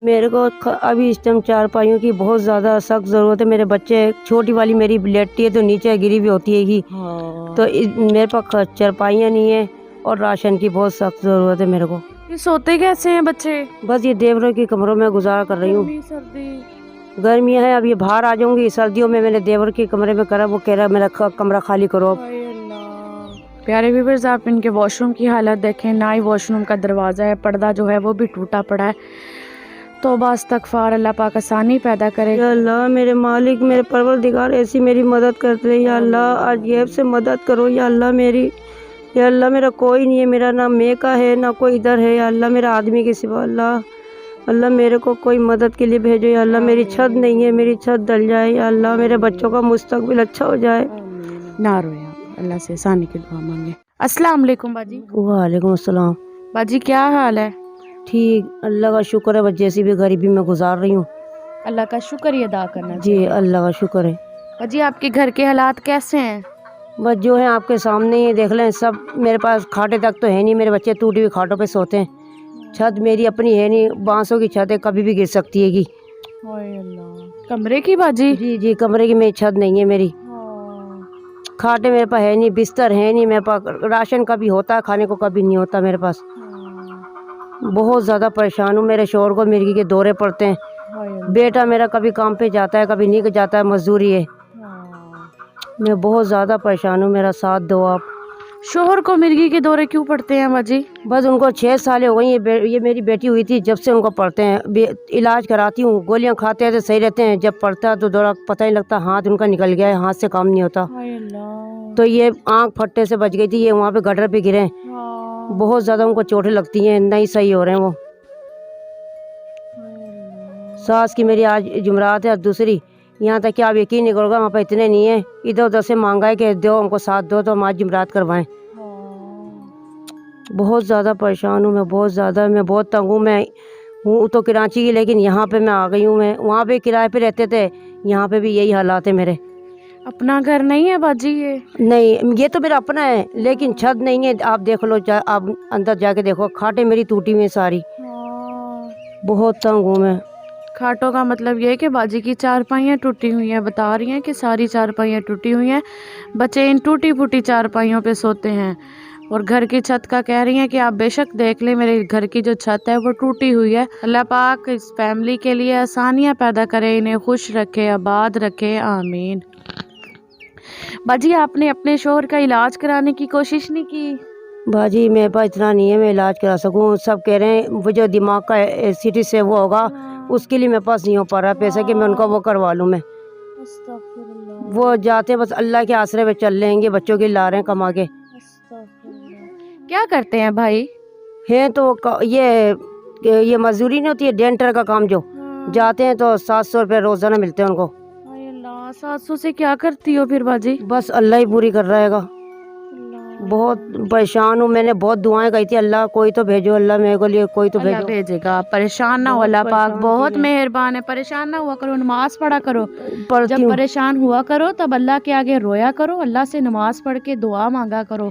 میرے کو ابھی اس ٹائم چارپائیوں کی بہت زیادہ سخت ضرورت ہے. میرے بچے چھوٹی والی میری لیٹتی ہے تو نیچے گری بھی ہوتی ہے گی, تو میرے پاس چارپائیاں نہیں ہیں اور راشن کی بہت سخت ضرورت ہے میرے کو. یہ سوتے کیسے ہیں بچے؟ بس یہ دیوروں کی کمروں میں گزارا کر رہی ہوں. گرمیاں ہیں, اب یہ باہر آ جاؤں گی. سردیوں میں نے دیور کے کمرے میں کرا, وہ کہہ رہا میرا کمرہ خالی کرو. پیارے ویورز, آپ ان کے واش روم کی حالت دیکھیں. نہ ہی واش روم کا دروازہ ہے, پردہ جو ہے وہ بھی ٹوٹا پڑا ہے. توبہ استغفار, اللہ پاک آسانی پیدا کرے. یا اللہ میرے مالک, میرے پروردگار, ایسی میری مدد کرتے رہے. یا اللہ آج غیب سے مدد کرو. یا اللہ میری, یا اللہ میرا کوئی نہیں ہے, میرا نہ میکا ہے نہ کوئی ادھر ہے. یا اللہ میرا آدمی کے سوا, اللہ میرے کو کوئی مدد کے لیے بھیجو. یا اللہ میری چھت نہیں ہے, میری چھت ڈل جائے. یا اللہ میرے بچوں کا مستقبل اچھا ہو جائے. نہ روئے, آپ اللہ سے آسانی کی دعا مانگے. السلام علیکم باجی. وعلیکم السلام. باجی کیا حال ہے؟ ٹھیک, اللہ کا شکر ہے. بس جیسی بھی غریبی میں گزار رہی ہوں. اللہ کا شکر ہی ادا کرنا جی چاہیے. اللہ کا شکر ہے. باجی آپ کے گھر کے حالات کیسے ہیں؟ بس جو ہے آپ کے سامنے ہی دیکھ لیں. سب میرے پاس کھاٹے تک تو ہے نہیں, میرے بچے ٹوٹی ہوئی کھاٹوں پہ سوتے ہیں. چھت میری اپنی ہے نہیں, بانسوں کی چھت ہے, کبھی بھی گر سکتی ہے گی. کمرے کی باجی؟ جی کمرے کی میری چھت نہیں ہے. میری کھاٹے میرے پاس ہے نہیں, بستر ہے نہیں میرے پاس. راشن کبھی ہوتا ہے کھانے کو, کبھی نہیں ہوتا میرے پاس. بہت زیادہ پریشان ہوں. میرے شوہر کو مرغی کے دورے پڑتے ہیں. بیٹا میرا کبھی کام پہ جاتا ہے, کبھی نہیں جاتا ہے, مزدوری ہے. میں بہت زیادہ پریشان ہوں, میرا ساتھ دو آپ. شوہر کو مرغی کے دورے کیوں پڑتے ہیں باجی؟ بس ان کو 6 سال ہو گئی. یہ میری بیٹی ہوئی تھی جب سے ان کو پڑتے ہیں. علاج کراتی ہوں, گولیاں کھاتے ہیں تو صحیح رہتے ہیں. جب پڑتا ہے تو دورہ پتہ نہیں لگتا, ہاتھ ان کا نکل گیا ہے, ہاتھ سے کام نہیں ہوتا. تو یہ آنکھ پھٹے سے بچ گئی تھی. یہ وہاں پہ گٹر پہ گرے, بہت زیادہ ان کو چوٹیں لگتی ہیں, نہیں صحیح ہو رہے ہیں وہ. ساس کی میری آج جمعرات ہے, دوسری. یہاں تک کہ آپ یقین نہیں کرو گا, وہاں پہ اتنے نہیں ہیں. ادھر ادھر سے مانگا ہے کہ دو ہم کو ساتھ دو تو ہم آج جمعرات کروائیں. بہت زیادہ پریشان ہوں میں, بہت زیادہ. میں بہت تنگ ہوں. میں ہوں تو کراچی کی, لیکن یہاں پہ میں آ گئی ہوں. میں وہاں پہ کرائے پہ رہتے تھے, یہاں پہ بھی یہی حالات ہے میرے. اپنا گھر نہیں ہے باجی یہ؟ نہیں, یہ تو میرا اپنا ہے, لیکن چھت نہیں ہے. آپ دیکھ لو, آپ اندر جا کے دیکھو, کھاٹیں میری ٹوٹی ہوئی ساری. بہت تنگ ہوں میں. کھاٹوں کا مطلب یہ ہے کہ باجی کی چارپائیاں ٹوٹی ہوئی ہیں. بتا رہی ہیں کہ ساری چارپائیاں ٹوٹی ہوئی ہیں. بچے ان ٹوٹی پھوٹی چارپائیوں پہ سوتے ہیں. اور گھر کی چھت کا کہہ رہی ہیں کہ آپ بے شک دیکھ لیں, میرے گھر کی جو چھت ہے وہ ٹوٹی ہوئی ہے. اللہ پاک اس فیملی کے لیے آسانیاں پیدا کرے, انہیں خوش رکھے, آباد رکھے, آمین. باجی آپ نے اپنے شوہر کا علاج کرانے کی کوشش نہیں کی؟ باجی میرے پاس اتنا نہیں ہے میں علاج کرا سکوں. سب کہہ رہے ہیں وہ جو دماغ کا سٹی سے وہ ہوگا, اس کے لیے میرے پاس نہیں ہو پا رہا پیسہ کہ میں ان کا وہ کروا لوں. میں وہ جاتے بس اللہ کے آسرے پہ چل رہے ہیں, بچوں کے لا رہے ہیں کما کے. کیا کرتے ہیں بھائی؟ ہے تو یہ مزدوری نہیں ہوتی ہے, ڈینٹر کا کام, جو جاتے ہیں تو 700 روپے روزانہ ملتے ہیں ان کو. 700 سے کیا کرتی ہو پھر باجی؟ بس اللہ ہی پوری کر رہے گا. بہت پریشان ہوں. میں نے بہت دعائیں کہی تھی, اللہ کوئی تو بھیجو, اللہ میرے کو لیے کوئی تو اللہ بھیجو. بھیجے گا, پریشان نہ ہو, اللہ پاک بہت مہربان ہے. پریشان نہ ہوا کرو, نماز پڑھا کرو. جب پریشان ہوا کرو تب اللہ کے آگے رویا کرو, اللہ سے نماز پڑھ کے دعا مانگا کرو,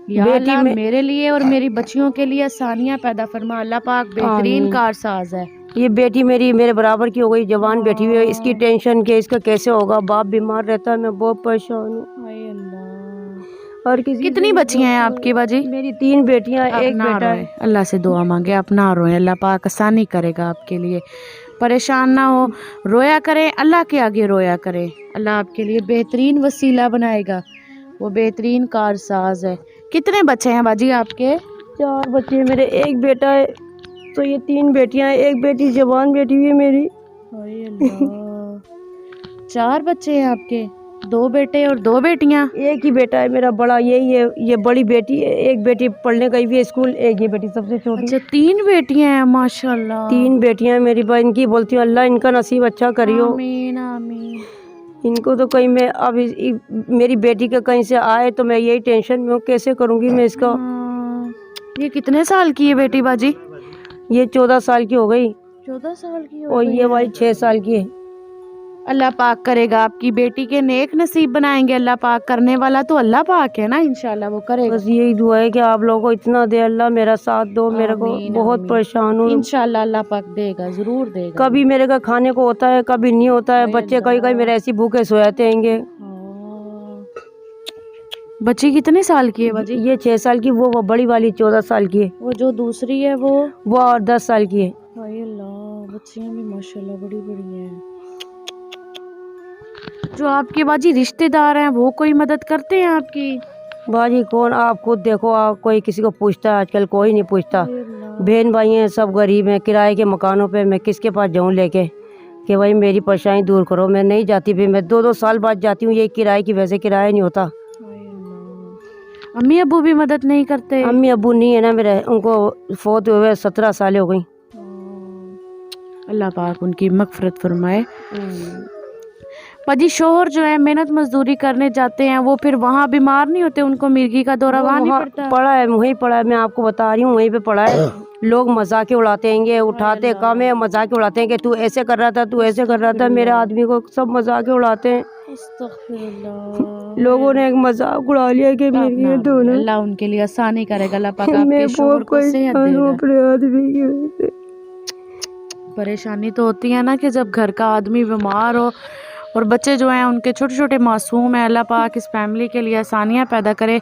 یا اللہ میرے لیے اور میری بچیوں کے لیے آسانیاں پیدا فرما. اللہ پاک بہترین کارساز ہے. یہ بیٹی میری میرے برابر کی ہو گئی, جوان بیٹھی ہوئی ہے. اس کی ٹینشن کہ اس کا کیسے ہوگا, باپ بیمار رہتا ہے. میں بہت پریشان ہوں. اور کتنی بچیاں ہیں آپ کی باجی؟ میری 3 بیٹیاں, ایک بیٹا ہے. اللہ سے دعا مانگے, آپ نہ روئیں, اللہ پاک آسانی کرے گا آپ کے لیے. پریشان نہ ہو, رویا کریں, اللہ کے آگے رویا کریں. اللہ آپ کے لیے بہترین وسیلہ بنائے گا, وہ بہترین کارساز ہے. کتنے بچے ہیں باجی آپ کے؟ 4 بچے ہیں میرے, ایک بیٹا ہے. تو یہ 3 بیٹیاں ہیں, ایک بیٹی جوان بیٹی ہوئی ہے میری. 4 بچے ہیں آپ کے, 2 بیٹے اور 2 بیٹیاں. ایک ہی بیٹا ہے میرا بڑا, یہی ہے. یہ بڑی بیٹی ہے, ایک بیٹی پڑھنے گئی ہوئی ہے اسکول, ایک یہ بیٹی سب سے چھوٹی. اچھا 3 بیٹیاں ہیں, ماشاءاللہ. 3 بیٹیاں ہیں میری. ان کی بولتی ہوں اللہ ان کا نصیب اچھا کریو. آمین آمین. ان کو تو کہیں میں اب میری بیٹی کا کہیں سے آئے تو میں یہی ٹینشن میں ہوں, کیسے کروں گی میں اس کا. یہ کتنے سال کی ہے بیٹی باجی؟ یہ 14 سال کی ہو گئی. 14 سال کی اور یہ والی 6 سال کی ہے. अल्लाह पाक करेगा, आपकी बेटी के नेक नसीब बनाएंगे अल्लाह पाक। करने वाला तो अल्लाह पाक है ना, इंशाल्लाह वो करेगा। बस यही दुआ है कि आप लोगों को इतना दे अल्लाह, मेरा साथ दो। मेरे को आमीन, बहुत आमीन। परेशान हूँ। इंशाल्लाह अल्लाह पाक देगा, जरूर देगा। कभी मेरे का खाने को होता है, कभी नहीं होता है। हाय बच्चे कहीं अल्लाह। कहीं मेरे ऐसी भूखे सो जाते हैंगे। हाँ। बच्ची कितने साल की है बाजी? ये 6 साल की, वो बड़ी वाली 14 साल की है, वो जो दूसरी है वो? और 10 साल की है। हाय अल्लाह, बच्चियां भी माशाल्लाह बड़ी बड़ी हैं। जो आपके बाजी रिश्तेदार हैं वो कोई मदद करते हैं आपकी? बाजी कौन, आप खुद देखो, आप कोई किसी को पूछता है? आजकल कोई नहीं पूछता। हाय अल्लाह। बहन भाई हैं सब गरीब हैं, किराए के मकानों पे। मैं किसके पास जाऊं लेके कि भाई मेरी परेशानी दूर करो? मैं नहीं जाती भी, मैं 2-2 साल बाद जाती हूँ। ये किराए की वजह से किराया नहीं होता। हाय अल्लाह। अम्मी अब्बू भी मदद नहीं करते? अम्मी अब्बू नहीं है ना मेरे, उनको फोत हुए 17 साल हो गई। अल्लाह पाक उनकी मगफरत फरमाए। पाजी शोहर जो है मेहनत मजदूरी करने जाते हैं, वो फिर वहाँ बीमार नहीं होते? उनको मिर्गी का दौरा वहाँ नहीं पड़ता? पड़ा है, वहीं पड़ा है। मैं आपको बता रही हूँ, वहीं पे पड़ा है। लोग मजाक उड़ाते हैं, उठाते कम है, मजाक उड़ाते हैं कि तू ऐसे कर रहा था, तू ऐसे कर रहा था। मेरे आदमी को सब मजाक उड़ाते हैं। अस्तगफिरुल्लाह। लोगों ने एक मजाक उड़ा लिया कि मेरी दोनों। अल्लाह उनके लिए आसानी करेगा, अल्लाह पाक आपके मैं शोहर को सेहत देगा। अपने आदमी की वजह से परेशानी तो होती है ना कि जब घर का आदमी बीमार हो और बच्चे जो हैं उनके छोटे छोटे मासूम हैं। अल्लाह पाक इस फैमिली के लिए आसानियाँ पैदा करे।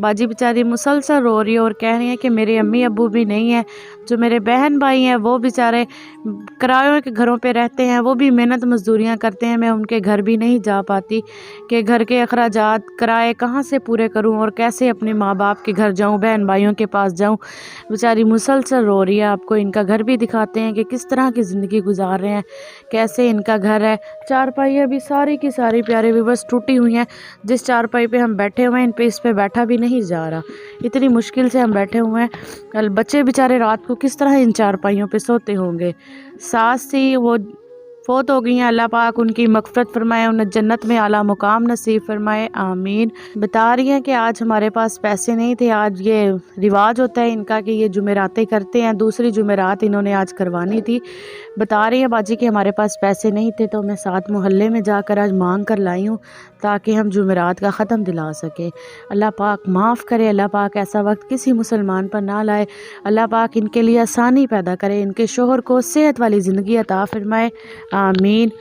बाजी बेचारी मुसलसल रो रही है और कह रही है कि मेरे अम्मी अब्बू भी नहीं है। जो मेरे बहन भाई हैं वो बेचारे किरायों के घरों पे रहते हैं, वो भी मेहनत मजदूरियाँ करते हैं। मैं उनके घर भी नहीं जा पाती कि घर के अखराजात किराए कहाँ से पूरे करूँ और कैसे अपने माँ बाप के घर जाऊँ, बहन भाइयों के पास जाऊँ। बेचारी मुसलसल रो रही है। आपको इनका घर भी दिखाते हैं कि किस तरह की ज़िंदगी गुजार रहे हैं, कैसे इनका घर है। चारपाई अभी सारी की सारी प्यारे व्यूअर्स टूटी हुई हैं। जिस चारपाई पे हम बैठे हुए हैं इन पे इस पे बैठा भी नहीं जा रहा, इतनी मुश्किल से हम बैठे हुए हैं। कल बच्चे बेचारे रात को किस तरह इन चारपाइयों पे सोते होंगे। सास थी वो फोत हो गई हैं, अल्लाह पाक उनकी मगफरत फरमाए, उन्हें जन्नत में आला मुकाम नसीब फरमाए, आमीन। बता रही हैं कि आज हमारे पास पैसे नहीं थे। आज ये रिवाज होता है इनका कि ये जुमेरातें करते हैं, दूसरी जुमेरात इन्होंने आज करवानी थी। बता रही हैं बाजी कि हमारे पास पैसे नहीं थे तो मैं 7 मोहल्ले में जाकर आज मांग कर लाई हूँ ताकि हम जुमेरात का ख़त्म दिला सकें। अल्लाह पाक माफ़ करे, अल्लाह पाक ऐसा वक्त किसी मुसलमान पर ना लाए। अल्लाह पाक इनके लिए आसानी पैदा करे, इनके शोहर को सेहत वाली ज़िंदगी अता फरमाए, आमीन।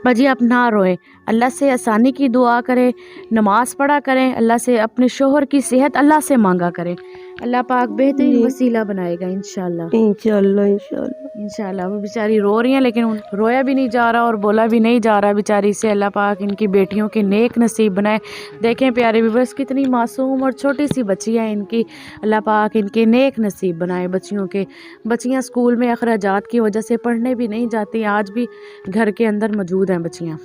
बाजी आप ना रोए, अल्लाह से आसानी की दुआ करें, नमाज़ पढ़ा करें, अल्लाह से अपने शोहर की सेहत अल्लाह से मांगा करें। अल्लाह पाक बेहतरीन वसीला बनाएगा इंशाल्लाह, इंशाल्लाह इंशाल्लाह इंशाल्लाह। वो बेचारी रो रही हैं लेकिन रोया भी नहीं जा रहा और बोला भी नहीं जा रहा बेचारी से। अल्लाह पाक इनकी बेटियों के नेक नसीब बनाए। देखें प्यारे व्यूअर्स कितनी मासूम और छोटी सी बच्ची है इनकी। अल्लाह पाक इनके नेक नसीब बनाए बच्चियों के। बच्चियाँ स्कूल में अखराजात की वजह से पढ़ने भी नहीं जाती, आज भी घर के अंदर मौजूद हैं बच्चियाँ।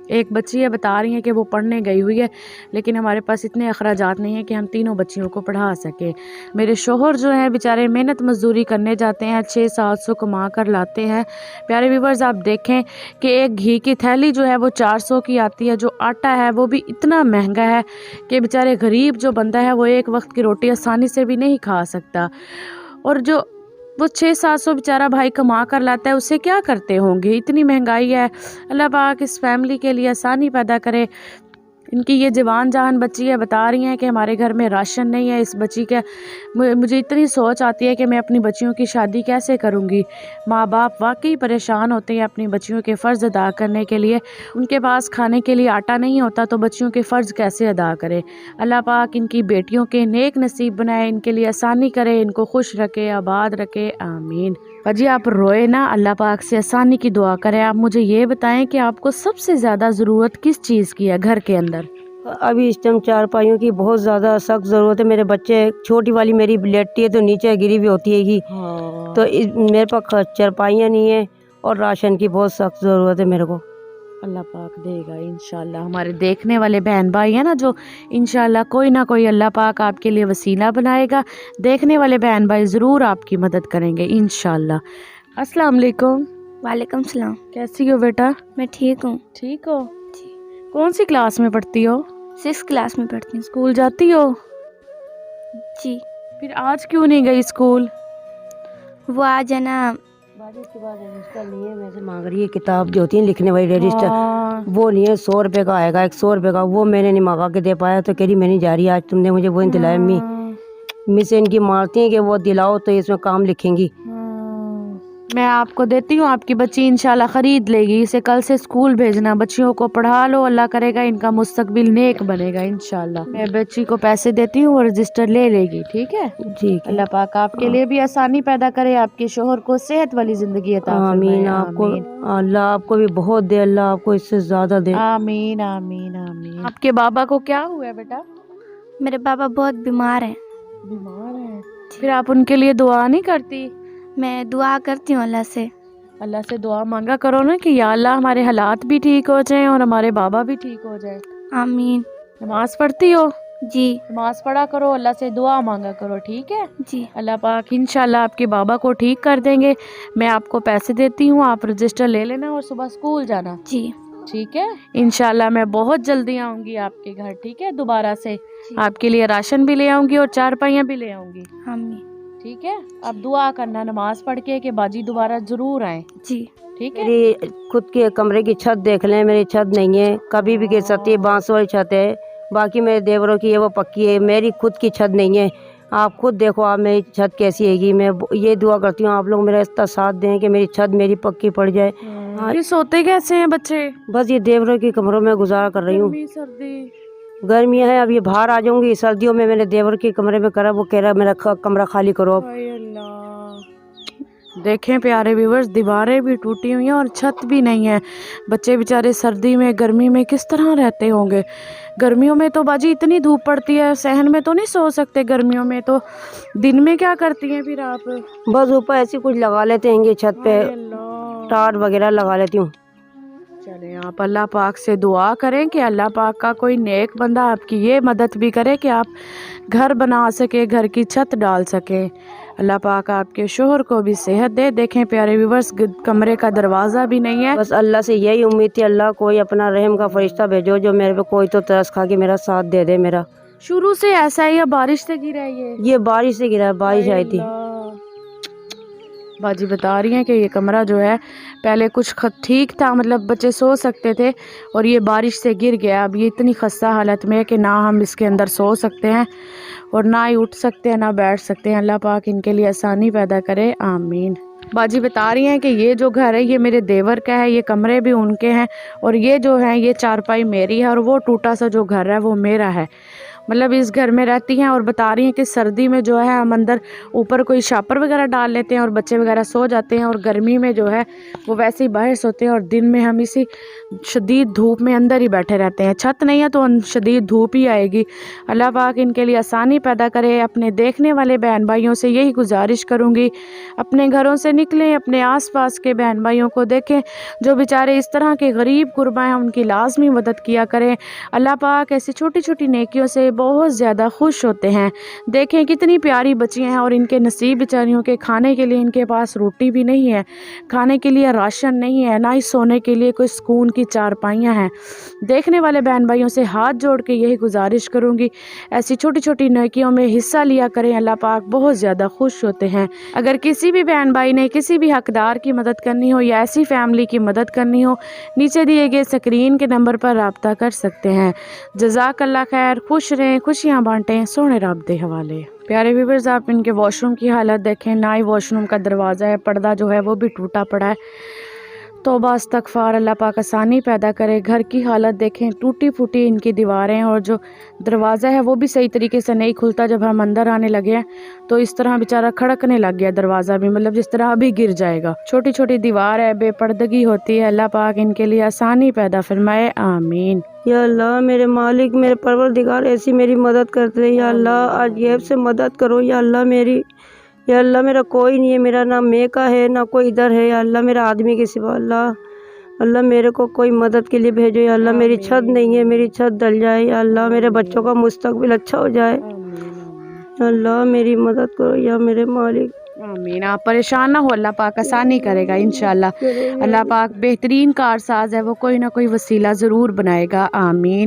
एक बच्ची है बता रही हैं कि वो पढ़ने गई हुई है लेकिन हमारे पास इतने अखराजात नहीं हैं कि हम तीनों बच्चियों को पढ़ा सकें। मेरे शोहर जो हैं बेचारे मेहनत मजदूरी करने जाते हैं, 600-700 कमा कर लाते हैं। प्यारे व्यूअर्स आप देखें कि एक घी की थैली जो है वो 400 की आती है, जो आटा है वो भी इतना महंगा है कि बेचारे गरीब जो बंदा है वो एक वक्त की रोटी आसानी से भी नहीं खा सकता। और जो वो 600-700 बेचारा भाई कमा कर लाता है उससे क्या करते होंगे, इतनी महंगाई है। अल्लाह पाक इस फैमिली के लिए आसानी पैदा करे। इनकी ये जवान जहान बच्ची है बता रही हैं कि हमारे घर में राशन नहीं है। इस बच्ची का मुझे इतनी सोच आती है कि मैं अपनी बच्चियों की शादी कैसे करूँगी। माँ बाप वाकई परेशान होते हैं अपनी बच्चियों के फ़र्ज़ अदा करने के लिए। उनके पास खाने के लिए आटा नहीं होता तो बच्चियों के फ़र्ज़ कैसे अदा करें। अल्लाह पाक इनकी बेटियों के नेक नसीब बनाए, इनके लिए आसानी करे, इनको खुश रखे, आबाद रखे, आमीन। जी आप रोए ना, अल्लाह पाक से आसानी की दुआ करें। आप मुझे ये बताएं कि आपको सबसे ज़्यादा ज़रूरत किस चीज़ की है घर के अंदर? अभी इस टाइम चारपाइयों की बहुत ज़्यादा सख्त ज़रूरत है। मेरे बच्चे, छोटी वाली मेरी लेटती है तो नीचे गिरी भी होती है तो मेरे पास चारपाइयाँ नहीं है और राशन की बहुत सख्त ज़रूरत है मेरे को। अल्लाह पाक देगा इंशाल्लाह। हमारे देखने वाले बहन भाई हैं ना जो, इंशाल्लाह कोई ना कोई अल्लाह पाक आपके लिए वसीला बनाएगा। देखने वाले बहन भाई ज़रूर आपकी मदद करेंगे इंशाल्लाह। अस्सलाम वालेकुम। वालेकुम सलाम। कैसी हो बेटा? मैं ठीक हूँ। ठीक हो? कौन सी क्लास में पढ़ती हो? 6th क्लास में पढ़ती हूँ। स्कूल जाती हो? जी। फिर आज क्यों नहीं गई स्कूल? वो आज है ना बाजी के बाद रजिस्टर नहीं है, मैं से मांग रही है किताब जो होती है लिखने वाली रजिस्टर, हाँ, वो नहीं है, 100 रुपये का आएगा, 100 रुपये का, वो मैंने नहीं मंगा के दे पाया, तो कह रही मैं नहीं जा रही, आज तुमने मुझे वो नहीं दिलाया। मी से इनकी मारती हैं कि वो दिलाओ तो इसमें काम लिखेंगी। मैं आपको देती हूँ, आपकी बच्ची इंशाल्लाह खरीद लेगी, इसे कल से स्कूल भेजना, बच्चियों को पढ़ा लो, अल्लाह करेगा इनका मुस्तकबिल नेक बनेगा इंशाल्लाह। मैं बच्ची को पैसे देती हूँ, वो रजिस्टर ले लेगी, ठीक है। ठीक है, अल्लाह पाक आपके लिए भी आसानी पैदा करे, आपके शोहर को सेहत वाली जिंदगी अता फरमाए। आमीन। आपको अल्लाह आपको भी बहुत दे, अल्लाह आपको इससे ज्यादा दे। आमीन आमीन आमीन। आपके बाबा को क्या हुआ है बेटा? मेरे पापा बहुत बीमार हैं। बीमार है, फिर आप उनके लिए दुआ नहीं करती? मैं दुआ करती हूँ अल्लाह से। अल्लाह से दुआ मांगा करो ना कि या अल्लाह हमारे हालात भी ठीक हो जाएं और हमारे बाबा भी ठीक हो जाए। आमीन। नमाज पढ़ती हो? जी नमाज पढ़ा करो, अल्लाह से दुआ मांगा करो, ठीक है। जी। अल्लाह पाक इंशाल्लाह आपके बाबा को ठीक कर देंगे। मैं आपको पैसे देती हूँ, आप रजिस्टर ले लेना और सुबह स्कूल जाना, जी ठीक है। इंशाल्लाह मैं बहुत जल्दी आऊँगी आपके घर, ठीक है। दोबारा से आपके लिए राशन भी ले आऊँगी और चारपाइयाँ भी ले आऊँगी, आमीन। ठीक है। अब दुआ करना नमाज पढ़ के कि बाजी दोबारा जरूर आए, जी ठीक है। मेरी खुद के कमरे की छत देख लें, मेरी छत नहीं है, कभी भी गिर सकती है, बांस वाली छत है। बाकी मेरे देवरों की है वो पक्की है, मेरी खुद की छत नहीं है। आप खुद देखो आप मेरी छत कैसी हैगी। मैं ये दुआ करती हूँ आप लोग मेरा इतना साथ दें कि मेरी छत मेरी पक्की पड़ जाए। फिर सोते कैसे हैं बच्चे? बस ये देवरों की कमरों में गुजारा कर रही हूँ। गर्मी सर्दी? गर्मियाँ हैं, अब ये बाहर आ जाऊंगी। सर्दियों में मैंने देवर के कमरे में करा, वो कह रहा मेरा कमरा खाली करो अब। हाय अल्लाह। देखें प्यारे व्यूवर्स, दीवारें भी टूटी हुई हैं और छत भी नहीं है। बच्चे बेचारे सर्दी में गर्मी में किस तरह रहते होंगे। गर्मियों में तो बाजी इतनी धूप पड़ती है, सहन में तो नहीं सो सकते गर्मियों में। तो दिन में क्या करती हैं फिर आप? बस ऊपर ऐसी कुछ लगा लेते हैं छत पे, हाय अल्लाह। टाट वगैरह लगा लेती हूँ। चले आप अल्लाह पाक से दुआ करें कि अल्लाह पाक का कोई नेक बंदा आपकी ये मदद भी करे कि आप घर बना सके, घर की छत डाल सके। अल्लाह पाक आपके शोहर को भी सेहत दे। देखें प्यारे व्यूवर्स, कमरे का दरवाज़ा भी नहीं है। बस अल्लाह से यही उम्मीद थी, अल्लाह कोई अपना रहम का फरिश्ता भेजो जो मेरे पे कोई तो तरस खा के मेरा साथ दे दे। मेरा शुरू से ऐसा है या बारिश से गिरा है ये बारिश से गिरा है, बारिश आई थी। बाजी बता रही हैं कि ये कमरा जो है पहले कुछ ठीक था, मतलब बच्चे सो सकते थे, और ये बारिश से गिर गया। अब ये इतनी खस्ता हालत में है कि ना हम इसके अंदर सो सकते हैं और ना ही उठ सकते हैं, ना बैठ सकते हैं। अल्लाह पाक इनके लिए आसानी पैदा करे, आमीन। बाजी बता रही हैं कि ये जो घर है ये मेरे देवर का है, ये कमरे भी उनके हैं, और ये जो है ये चारपाई मेरी है, और वो टूटा सा जो घर है वो मेरा है। मतलब इस घर में रहती हैं, और बता रही हैं कि सर्दी में जो है हम अंदर ऊपर कोई शापर वगैरह डाल लेते हैं और बच्चे वगैरह सो जाते हैं, और गर्मी में जो है वो वैसे ही बाहर सोते हैं, और दिन में हम इसी शदीद धूप में अंदर ही बैठे रहते हैं। छत नहीं है तो शदीद धूप ही आएगी। अल्लाह पाक इनके लिए आसानी पैदा करे। अपने देखने वाले बहन भाइयों से यही गुजारिश करूँगी, अपने घरों से निकलें, अपने आसपास के बहन भाइयों को देखें जो बेचारे इस तरह के गरीब गुरबा हैं, उनकी लाजमी मदद किया करें। अल्लाह पाक ऐसी छोटी छोटी नेकियों से बहुत ज़्यादा खुश होते हैं। देखें कितनी प्यारी बच्चियां हैं, और इनके नसीब बेचारियों के खाने के लिए इनके पास रोटी भी नहीं है, खाने के लिए राशन नहीं है, ना ही सोने के लिए कोई सुकून की चारपाइयाँ हैं। देखने वाले बहन भाइयों से हाथ जोड़ के यही गुजारिश करूँगी, ऐसी छोटी छोटी नेकियों में हिस्सा लिया करें। अल्लाह पाक बहुत ज़्यादा खुश होते हैं। अगर किसी भी बहन भाई ने किसी भी हकदार की मदद करनी हो या ऐसी फैमिली की मदद करनी हो, नीचे दिए गए स्क्रीन के नंबर पर रब्ता कर सकते हैं। जज़ाकल्लाह खैर, खुश रहें, खुशियाँ बांटें, सोने रब दे हवाले। प्यारे व्यूअर्स, आप इनके वॉशरूम की हालत देखें, ना ही वॉशरूम का दरवाज़ा है, पर्दा जो है वो भी टूटा पड़ा है। तौबा इस्तगफार, अल्लाह पाक आसानी पैदा करे। घर की हालत देखें, टूटी फूटी इनकी दीवारें, और जो दरवाज़ा है वो भी सही तरीके से नहीं खुलता। जब हम अंदर आने लगे हैं तो इस तरह बेचारा खड़कने लग गया दरवाज़ा भी, मतलब जिस तरह अभी गिर जाएगा। छोटी छोटी दीवार है, बेपर्दगी होती है। अल्लाह पाक इनके लिए आसानी पैदा फरमाए, आमीन। या अल्लाह मेरे मालिक, मेरे परवरदिगार ऐसी मेरी मदद करते रहे। या अल्लाह आज गैब से मदद करो। या अल्लाह मेरी, या अल्लाह मेरा कोई नहीं है, मेरा ना मैं का है ना कोई इधर है। या अल्लाह मेरा आदमी के सिवा, अल्लाह मेरे को कोई मदद के लिए भेजो। या अल्लाह मेरी छत नहीं है, मेरी छत डल जाए। या अल्लाह मेरे बच्चों का मुस्तकबिल अच्छा हो जाए। या अल्लाह मेरी मदद करो या मेरे मालिक, आमीन। आप परेशान ना हो, अल्लाह पाक आसानी करेगा इंशाल्लाह। अल्लाह पाक बेहतरीन कारसाज है, वो कोई ना कोई वसीला ज़रूर बनाएगा, आमीन।